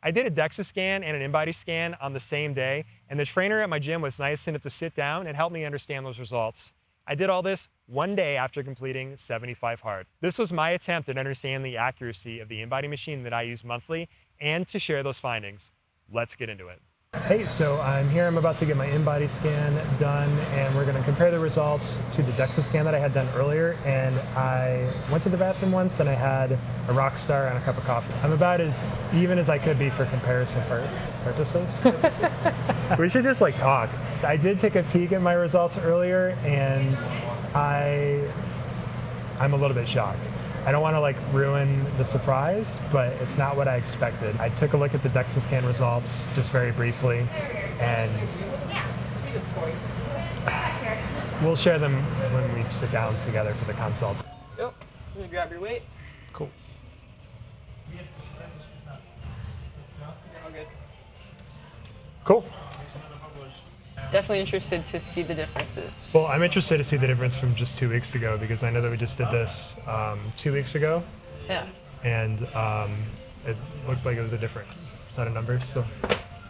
I did a DexaScan and an InBody scan on the same day, and the trainer at my gym was nice enough to sit down and help me understand those results. I did all this one day after completing 75 hard. This was my attempt at understanding the accuracy of the InBody machine that I use monthly and to share those findings. Let's get into it. Hey, so I'm here, I'm about to get my InBody scan done, and we're gonna compare the results to the DexaScan that I had done earlier. And I went to the bathroom once and I had a rock star and a cup of coffee. I'm about as even as I could be for comparison purposes. We should just like talk. I did take a peek at my results earlier and I'm a little bit shocked. I don't want to like ruin the surprise, but it's not what I expected. I took a look at the DexaScan results just very briefly, and we'll share them when we sit down together for the consult. Yep, I'm gonna grab your weight. Cool. All good. Cool. Definitely interested to see the differences. Well, I'm interested to see the difference from just 2 weeks ago, because I know that we just did this 2 weeks ago. Yeah. And it looked like it was a different set of numbers, so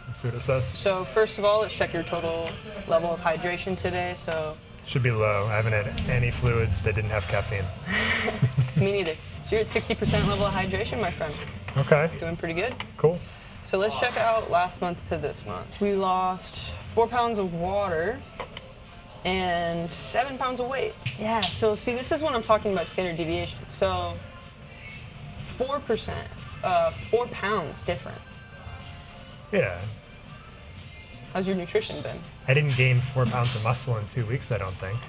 let's see what it says. So first of all, let's check your total level of hydration today. So should be low. I haven't had any fluids that didn't have caffeine. Me neither. So you're at 60% level of hydration, my friend. Okay. Doing pretty good. Cool. So let's check out last month to this month. We lost 4 pounds of water and 7 pounds of weight. Yeah, so see, this is when I'm talking about standard deviation. So 4%, 4 pounds different. Yeah. How's your nutrition been? I didn't gain 4 pounds of muscle in 2 weeks, I don't think.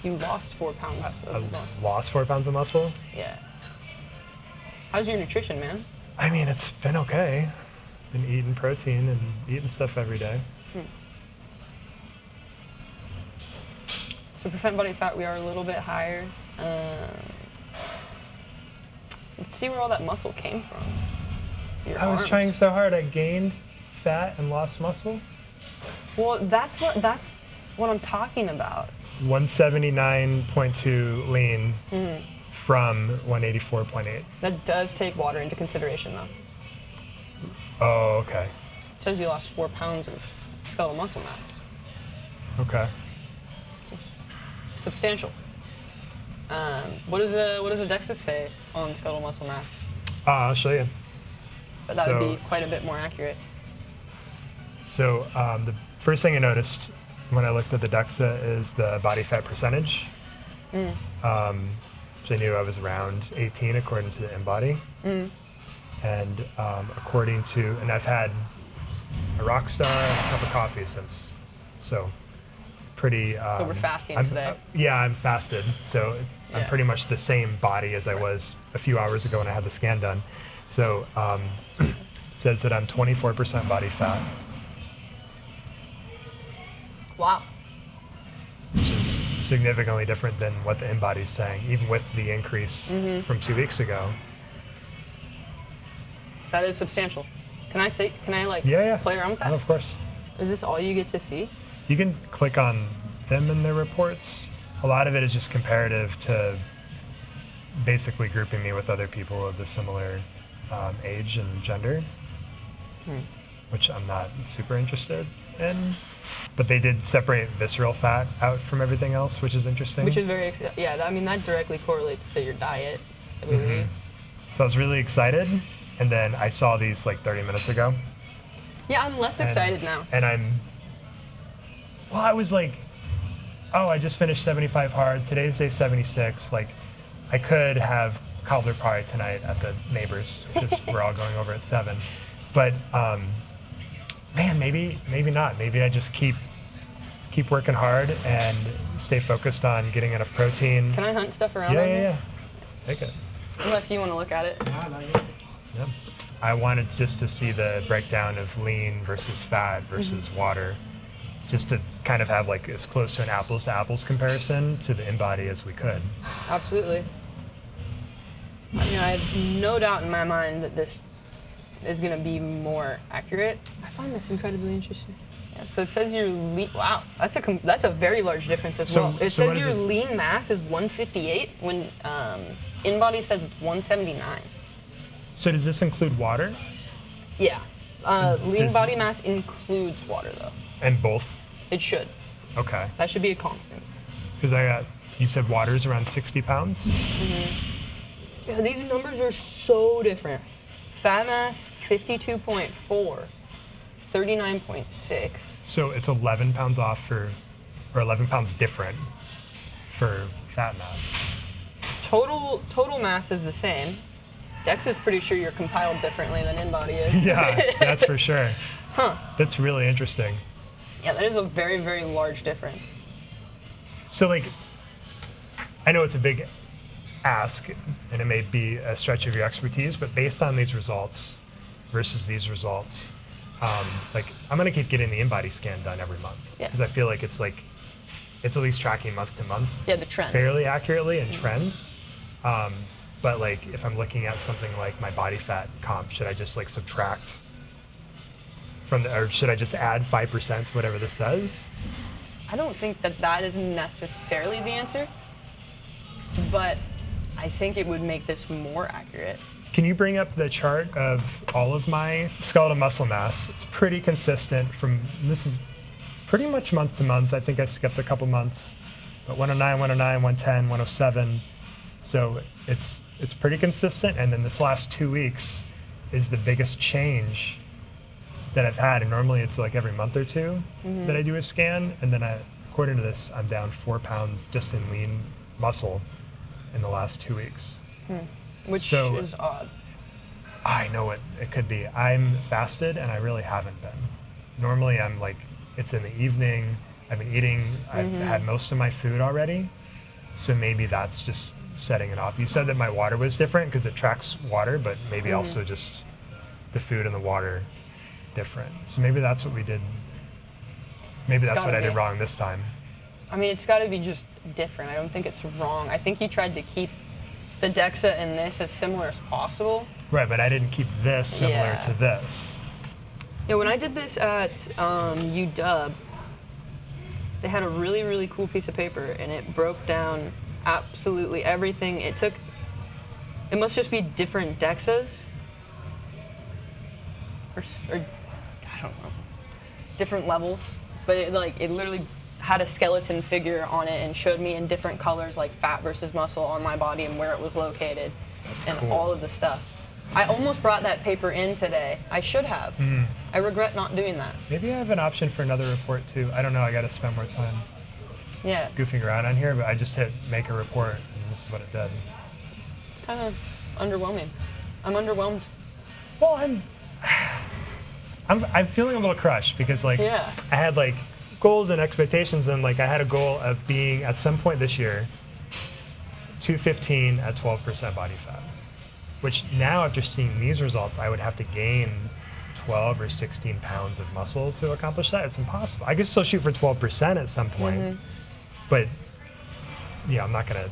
You lost 4 pounds of muscle. Lost 4 pounds of muscle? Yeah. How's your nutrition, man? I mean, it's been okay. Been eating protein and eating stuff every day. So percent body fat, we are a little bit higher. Let's see where all that muscle came from. Your I was arms. trying so hard. I gained fat and lost muscle. Well, that's what I'm talking about. 179.2 lean from 184.8. That does take water into consideration, though. Oh, okay. It says you lost 4 pounds of skeletal muscle mass. Okay. Substantial. What does a DEXA say on skeletal muscle mass? I'll show you. But that would be quite a bit more accurate. So the first thing I noticed when I looked at the DEXA is the body fat percentage. Which I knew I was around 18 according to the InBody. And according to, and I've had a rock star and a cup of coffee since, so pretty. So we're fasting today. Yeah, I'm fasted, so I'm pretty much the same body as I was a few hours ago when I had the scan done. So it says that I'm 24% body fat. Wow. Which is significantly different than what the InBody is saying, even with the increase from 2 weeks ago. That is substantial. Can I like play around with that? Oh, of course. Is this all you get to see? You can click on them in their reports. A lot of it is just comparative to basically grouping me with other people of the similar age and gender, which I'm not super interested in. But they did separate visceral fat out from everything else, which is interesting. Which is very, yeah, I mean, that directly correlates to your diet, I believe. So I was really excited, and then I saw these like 30 minutes ago. Yeah, I'm less excited now. And I was like, oh, I just finished 75 hard. Today's day 76. Like, I could have cobbler pie tonight at the neighbors, because we're all going over at 7. But man, maybe not. Maybe I just keep working hard and stay focused on getting enough protein. Can I hunt stuff around? Yeah. Take it. Unless you want to look at it. Yeah. I wanted just to see the breakdown of lean versus fat versus water, just to kind of have like as close to an apples to apples comparison to the InBody as we could. Absolutely. I have no doubt in my mind that this is going to be more accurate. I find this incredibly interesting. Yeah, so it says your lean, wow, that's a very large difference as well. It says your lean mass is 158 when InBody says it's 179. So does this include water? Yeah. Lean Does- body mass includes water, though. And both? It should. Okay. That should be a constant. Because you said water's around 60 pounds? Yeah, these numbers are so different. Fat mass, 52.4. 39.6. So it's 11 pounds off or 11 pounds different for fat mass. Total mass is the same. Dex is pretty sure you're compiled differently than InBody is. Yeah, that's for sure. Huh. That's really interesting. Yeah, that is a very, very large difference. So like, I know it's a big ask and it may be a stretch of your expertise, but based on these results versus these results, like I'm gonna keep getting the InBody scan done every month because I feel like it's at least tracking month to month. Yeah, the trend. Fairly accurately and trends. But like if I'm looking at something like my body fat comp, should I just like subtract from the, or should I just add 5% to whatever this says? I don't think that is necessarily the answer, but I think it would make this more accurate. Can you bring up the chart of all of my skeletal muscle mass? It's pretty consistent this is pretty much month to month. I think I skipped a couple months, but 109, 109, 110, 107. So it's pretty consistent. And then this last 2 weeks is the biggest change that I've had. And normally it's like every month or two that I do a scan. And then according to this, I'm down 4 pounds just in lean muscle in the last 2 weeks. Which So- is odd. I know it could be. I'm fasted and I really haven't been. Normally I'm like, it's in the evening, I've been eating, I've had most of my food already. So maybe that's just setting it off. You said that my water was different because it tracks water, but maybe also just the food and the water different. So maybe that's what we did. Maybe that's what gotta I did be. wrong this time. I mean, it's got to be just different. I don't think it's wrong. I think you tried to keep the DEXA and this as similar as possible. Right, but I didn't keep this similar Yeah. to this. Yeah, when I did this at UW, they had a really, really cool piece of paper, and it broke down absolutely everything. It must just be different DEXAs, or I don't know, different levels. But it literally had a skeleton figure on it and showed me in different colors, like fat versus muscle on my body and where it was located, and cool. all of the stuff. I almost brought that paper in today. I should have. I regret not doing that. Maybe I have an option for another report too. I don't know, I gotta spend more time Yeah, goofing around on here, but I just hit make a report and this is what it did. kind of underwhelming. I'm underwhelmed. Well, I'm feeling a little crushed because like Yeah. I had like goals and expectations and like I had a goal of being at some point this year 215 at 12% body fat, which now after seeing these results, I would have to gain 12 or 16 pounds of muscle to accomplish that. It's impossible. I could still shoot for 12% at some point, but yeah, I'm not gonna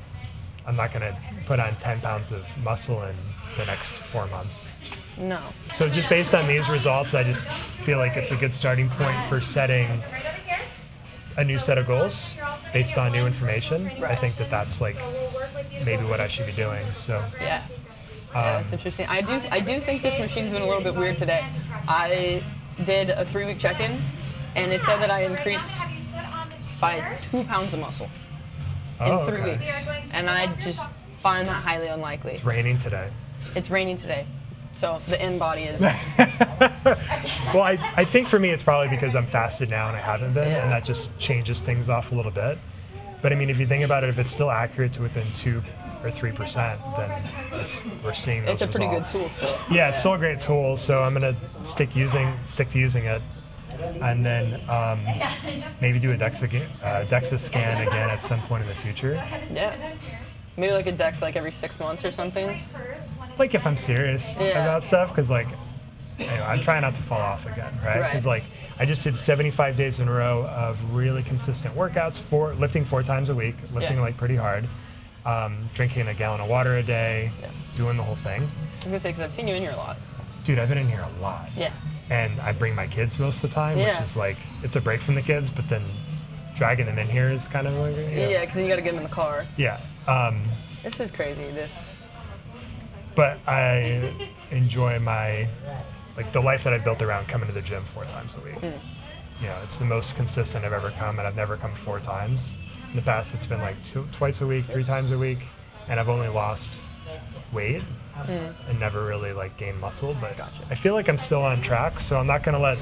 put on 10 pounds of muscle in the next 4 months. No. So just based on these results, I just feel like it's a good starting point for setting a new set of goals based on new information. I think that that's like maybe what I should be doing. So Yeah. Yeah, that's interesting. I do think this machine's been a little bit weird today. I did a 3-week check-in, and it said that I increased by 2 pounds of muscle in 3 okay. weeks, and I just find that highly unlikely. It's raining today. It's raining today, so the InBody is. Well, I think for me it's probably because I'm fasted now and I haven't been, Yeah. and that just changes things off a little bit. But I mean, if you think about it, if it's still accurate to within 2 or 3%, then we're seeing those It's a pretty good results. tool still. Yeah, it's still a great tool, so I'm gonna stick to using it, and then maybe do a DEXA scan again at some point in the future. Yeah. Maybe like a Dex like every 6 months or something. Like if I'm serious Yeah. about stuff, because like, anyway, I'm trying not to fall off again, right? Right. Because like I just did 75 days in a row of really consistent workouts, lifting 4 times a week, lifting Yeah. like pretty hard, drinking a gallon of water a day, Yeah. doing the whole thing. I was gonna say, because I've seen you in here a lot. Dude, I've been in here a lot. Yeah. And I bring my kids most of the time, which Yeah. is like, it's a break from the kids, but then dragging them in here is kind of like, Yeah, because then you got to get them in the car. Yeah. This is crazy. But I enjoy my like the life that I've built around coming to the gym 4 times a week. You know, it's the most consistent I've ever come, and I've never come 4 times. In the past, it's been like twice a week, 3 times a week, and I've only lost weight and never really like gained muscle. But I feel like I'm still on track, so I'm not going to let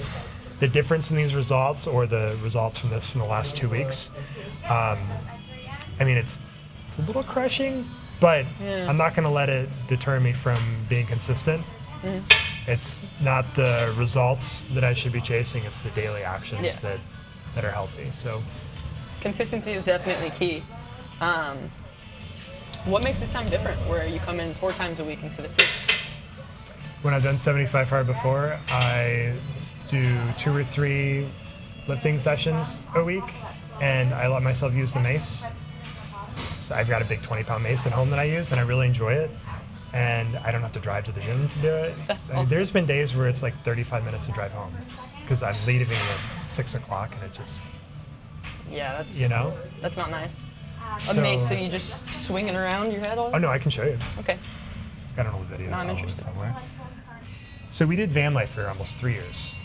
the difference in these results or the results from the last 2 weeks. I mean, it's a little crushing, but I'm not going to let it deter me from being consistent. It's not the results that I should be chasing, it's the daily actions that are healthy. So consistency is definitely key. What makes this time different where you come in 4 times a week instead of 2? When I've done 75 hard before, I do 2 or 3 lifting sessions a week, and I let myself use the mace. So I've got a big 20-pound mace at home that I use, and I really enjoy it. And I don't have to drive to the gym to do it. Awesome. There's been days where it's like 35 minutes to drive home because I'm leaving at 6 o'clock, and it just, that's you know? That's not nice. A mace, so you just swinging around your head all Oh no, I can show you. Okay. I've got an old video. No, I'm interested. Somewhere. So we did van life for almost 3 years.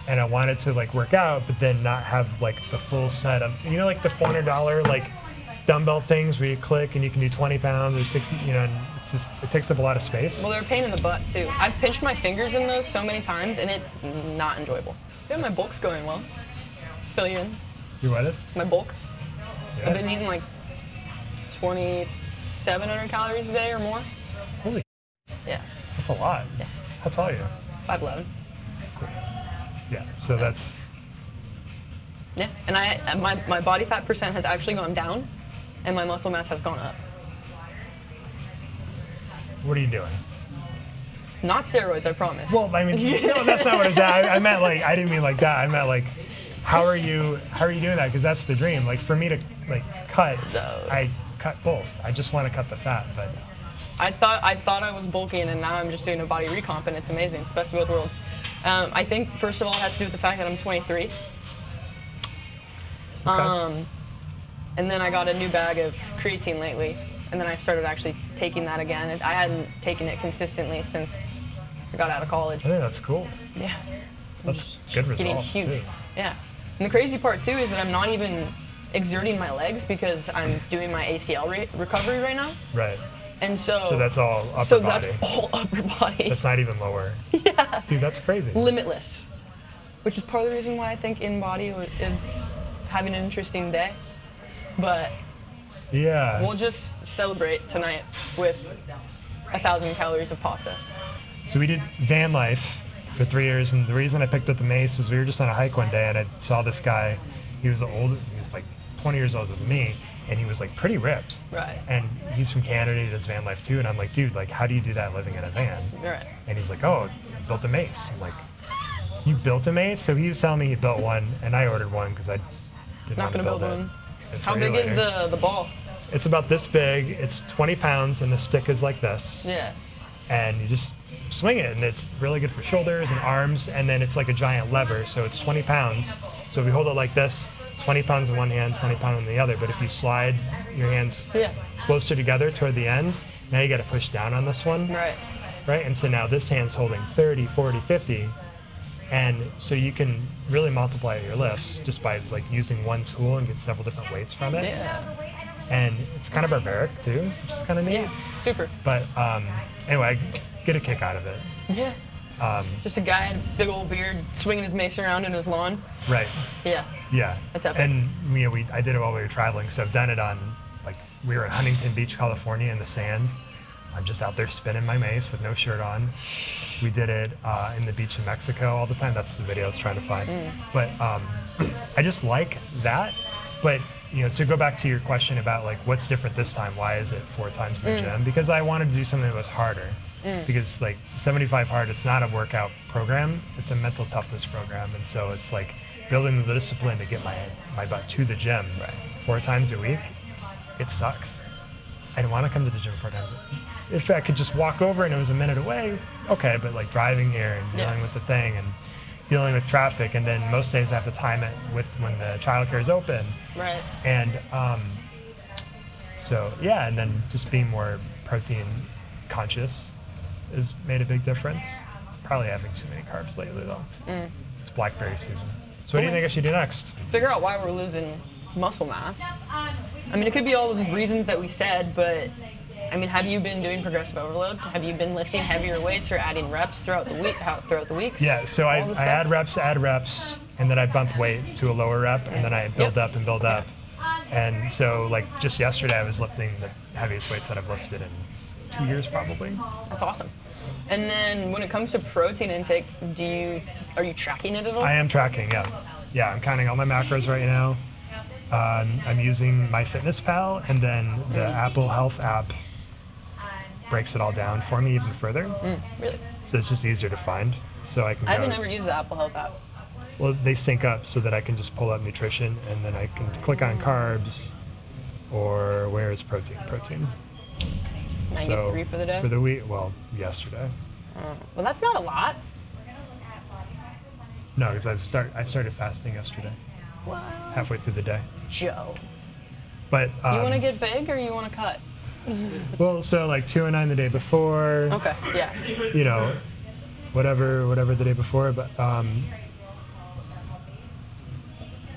And I wanted to like work out, but then not have like the full set of, you know, like the $400 like dumbbell things where you click and you can do 20 pounds or 60, you know, and it's just, it takes up a lot of space. Well, they're a pain in the butt too. I've pinched my fingers in those so many times, and it's not enjoyable. Yeah, my bulk's going well. Fill you in. Your what is? My bulk. Yeah. I've been eating like 2,700 calories a day or more. Holy, Yeah, that's a lot. Yeah. How tall are you? 5'11". Cool. Yeah, so that's, Yeah, and my body fat percent has actually gone down, and my muscle mass has gone up. what are you doing? Not steroids, I promise. Well, I mean, no, that's not what I was at. I meant like, I didn't mean like that. I meant like, how are you doing that? Because that's the dream. Like for me to like cut, I cut both. I just want to cut the fat, but. I thought I was bulking, and now I'm just doing a body recomp, and it's amazing. It's the best of both worlds. I think first of all it has to do with the fact that I'm 23. Okay. And then I got a new bag of creatine lately, and then I started actually taking that again. I hadn't taken it consistently since I got out of college. I think that's cool. Yeah. That's good Getting results huge. too. Yeah. And the crazy part too is that I'm not even exerting my legs because I'm doing my ACL recovery right now. Right. And so that's all upper body. That's all upper body. That's not even lower. Yeah. Dude, that's crazy. Limitless. Which is part of the reason why I think InBody is having an interesting day. But Yeah. we'll just celebrate tonight with 1,000 calories of pasta. So we did van life for 3 years, and the reason I picked up the mace is we were just on a hike one day, and I saw this guy. He was like 20 years older than me, and he was like pretty ripped. Right. And he's from Canada, he does van life too, and I'm like, dude, like how do you do that living in a van? Right. And he's like, oh, I built a mace. I'm like, you built a mace? So he was telling me he built one, and I ordered one because I didn't Not want to gonna build build it. one. It's How for you big is later. the ball? It's about this big. It's 20 pounds, and the stick is like this. Yeah. And you just swing it, and it's really good for shoulders and arms, and then it's like a giant lever, so it's 20 pounds. So if you hold it like this, 20 pounds in one hand, 20 pounds in the other, but if you slide your hands closer together toward the end, now you gotta push down on this one. Right. Right, and so now this hand's holding 30, 40, 50, and so you can really multiply your lifts just by like using one tool and get several different weights from it. Yeah. And it's kind of barbaric too, which is kind of neat. Yeah. Super. But anyway, I get a kick out of it. Yeah. Just a guy, big old beard, swinging his mace around in his lawn. Right. Yeah. Yeah. That's epic. And I did it while we were traveling, so I've done it on, like, we were in Huntington Beach, California in the sand. I'm just out there spinning my mace with no shirt on. We did it in the beach in Mexico all the time. That's the video I was trying to find. But I just like that. But to go back to your question about like what's different this time, why is it 4 times in the gym? Because I wanted to do something that was harder. Because like 75 hard, it's not a workout program, it's a mental toughness program. And so it's like building the discipline to get my butt to the gym 4 times a week. It sucks. I didn't want to come to the gym 4 times. If I could just walk over and it was a minute away, okay, but like driving here and dealing with the thing and dealing with traffic, and then most days I have to time it with when the childcare is open. Right. And so yeah, and then just being more protein conscious has made a big difference. Probably having too many carbs lately though. It's blackberry season. So what do you think I should do next? Figure out why we're losing muscle mass. I mean, it could be all the reasons that we said, but I mean, have you been doing progressive overload? Have you been lifting heavier weights or adding reps throughout the week? Throughout the weeks? Yeah, so I add reps, and then I bump weight to a lower rep, and then I build up and build up. And so, like, just yesterday, I was lifting the heaviest weights that I've lifted in 2 years, probably. That's awesome. And then when it comes to protein intake, are you tracking it at all? I am tracking, yeah. Yeah, I'm counting all my macros right now. I'm using MyFitnessPal, and then the Apple Health app breaks it all down for me even further. Really? So it's just easier to find. So I can. I haven't ever used the Apple Health app. Well, they sync up so that I can just pull up nutrition, and then I can click on carbs, or where is protein? Protein. 93 for the day? For the week, well, yesterday. Well, that's not a lot. No, because I started fasting yesterday, Wow. halfway through the day. Joe. But You want to get big or you want to cut? well, so like 209 the day before. Okay, yeah. You know, whatever the day before, but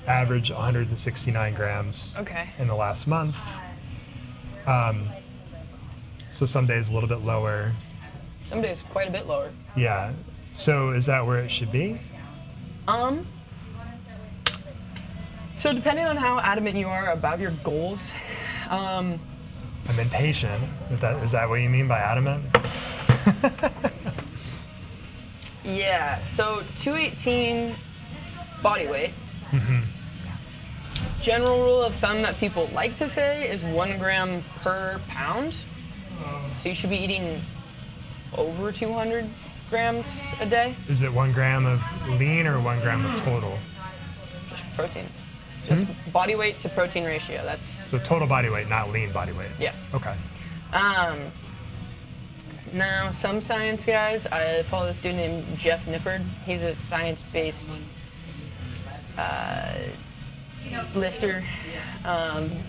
average 169 grams Okay. in the last month. So some days a little bit lower. Some days quite a bit lower. Yeah. So is that where it should be? So depending on how adamant you are about your goals, I'm impatient. Is that what you mean by adamant? yeah, so 218 body weight. General rule of thumb that people like to say is 1 gram per pound. So you should be eating over 200 grams a day. Is it 1 gram of lean or 1 gram of total? Just protein. Just body weight to protein ratio. That's So total body weight, not lean body weight. yeah. Okay. Now, some science guys, I follow this dude named Jeff Nippard. He's a science-based lifter.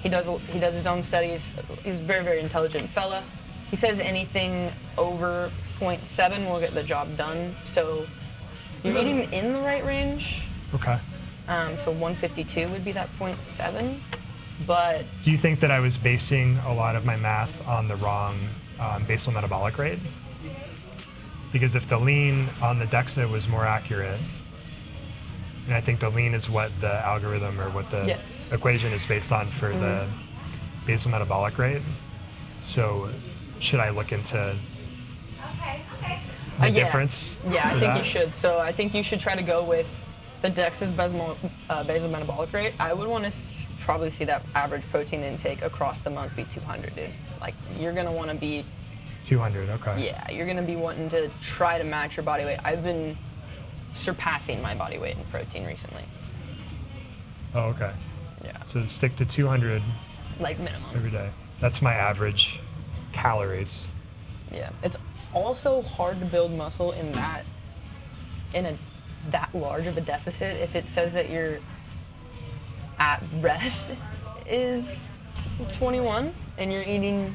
He does his own studies. He's a very, very intelligent fella. He says anything over 0.7 will get the job done. So you're eating in the right range. Okay. So 152 would be that 0.7. But Do you think that I was basing a lot of my math on the wrong basal metabolic rate? Because if the lean on the DEXA was more accurate, and I think the lean is what the algorithm or what the Yes. equation is based on for the basal metabolic rate. So should I look into the yeah. difference? Yeah, I for think that? you should. So I think you should try to go with the DEXA's basal metabolic rate. I would want to probably see that average protein intake across the month be 200, dude. Like, you're going to want to be, 200, okay. yeah, you're going to be wanting to try to match your body weight. I've been surpassing my body weight in protein recently. Oh, okay. Yeah. So stick to 200 Like, minimum. every day. That's my average calories. Yeah. It's also hard to build muscle in that large of a deficit if it says that you're at rest is 21 and you're eating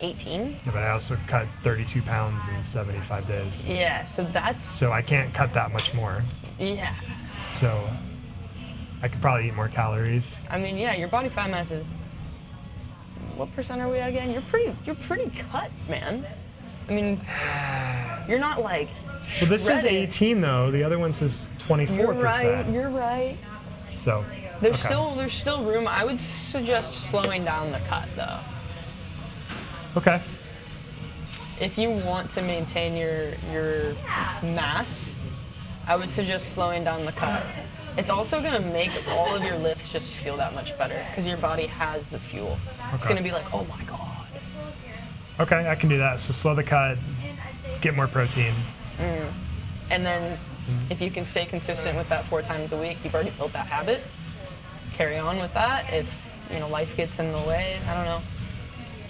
18. Yeah, but I also cut 32 pounds in 75 days. Yeah, so that's, So I can't cut that much more. yeah. So I could probably eat more calories. I mean, yeah, your body fat mass is, what percent are we at again? You're pretty cut, man. I mean, you're not like Well, this says shredded. 18 though. The other one says 24%. You're right. So There's okay. still room. I would suggest slowing down the cut though. Okay. If you want to maintain your mass, I would suggest slowing down the cut. It's also going to make all of your lifts just feel that much better because your body has the fuel. It's Okay. going to be like, oh my God. Okay, I can do that. So slow the cut, get more protein. And then if you can stay consistent with that 4 times a week, you've already built that habit. Carry on with that. If life gets in the way, I don't know.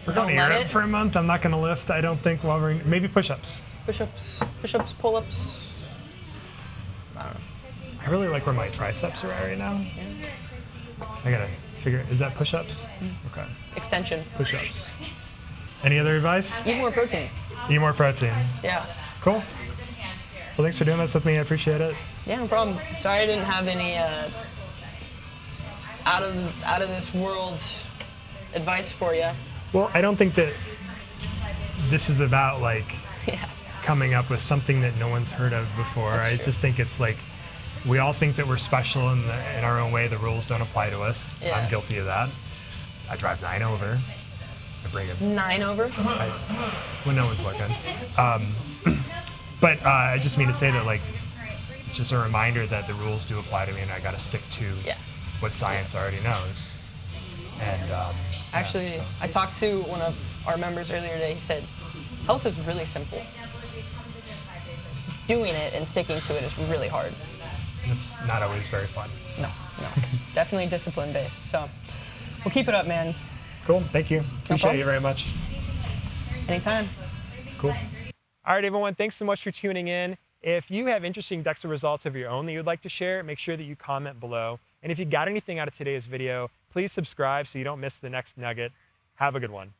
We're Don't going let to Europe it. for a month. I'm not going to lift, I don't think, while we're maybe push-ups. Push-ups, pull-ups. I don't know. I really like where my triceps are at right now. I got to figure, is that push-ups? Okay, Extension. push-ups. Any other advice? Eat more protein. Eat more protein. Yeah. Cool. Well, thanks for doing this with me. I appreciate it. Yeah, no problem. Sorry I didn't have any out of this world advice for you. Well, I don't think that this is about like Yeah. coming up with something that no one's heard of before. That's I true. just think it's like we all think that we're special in our own way. The rules don't apply to us. Yeah. I'm guilty of that. I drive 9 over. I bring a 9 over? when no one's looking. But I just mean to say that like it's just a reminder that the rules do apply to me, and I got to stick to Yeah. what science already knows. And Actually, yeah, so. I talked to one of our members earlier today. He said, health is really simple. Doing it and sticking to it is really hard. It's not always very fun. No. Definitely discipline based. So we'll keep it up, man. Cool. Thank you. Appreciate problem. you very much. Anytime. Cool. All right, everyone. Thanks so much for tuning in. If you have interesting DEXA results of your own that you'd like to share, make sure that you comment below. And if you got anything out of today's video, please subscribe so you don't miss the next nugget. Have a good one.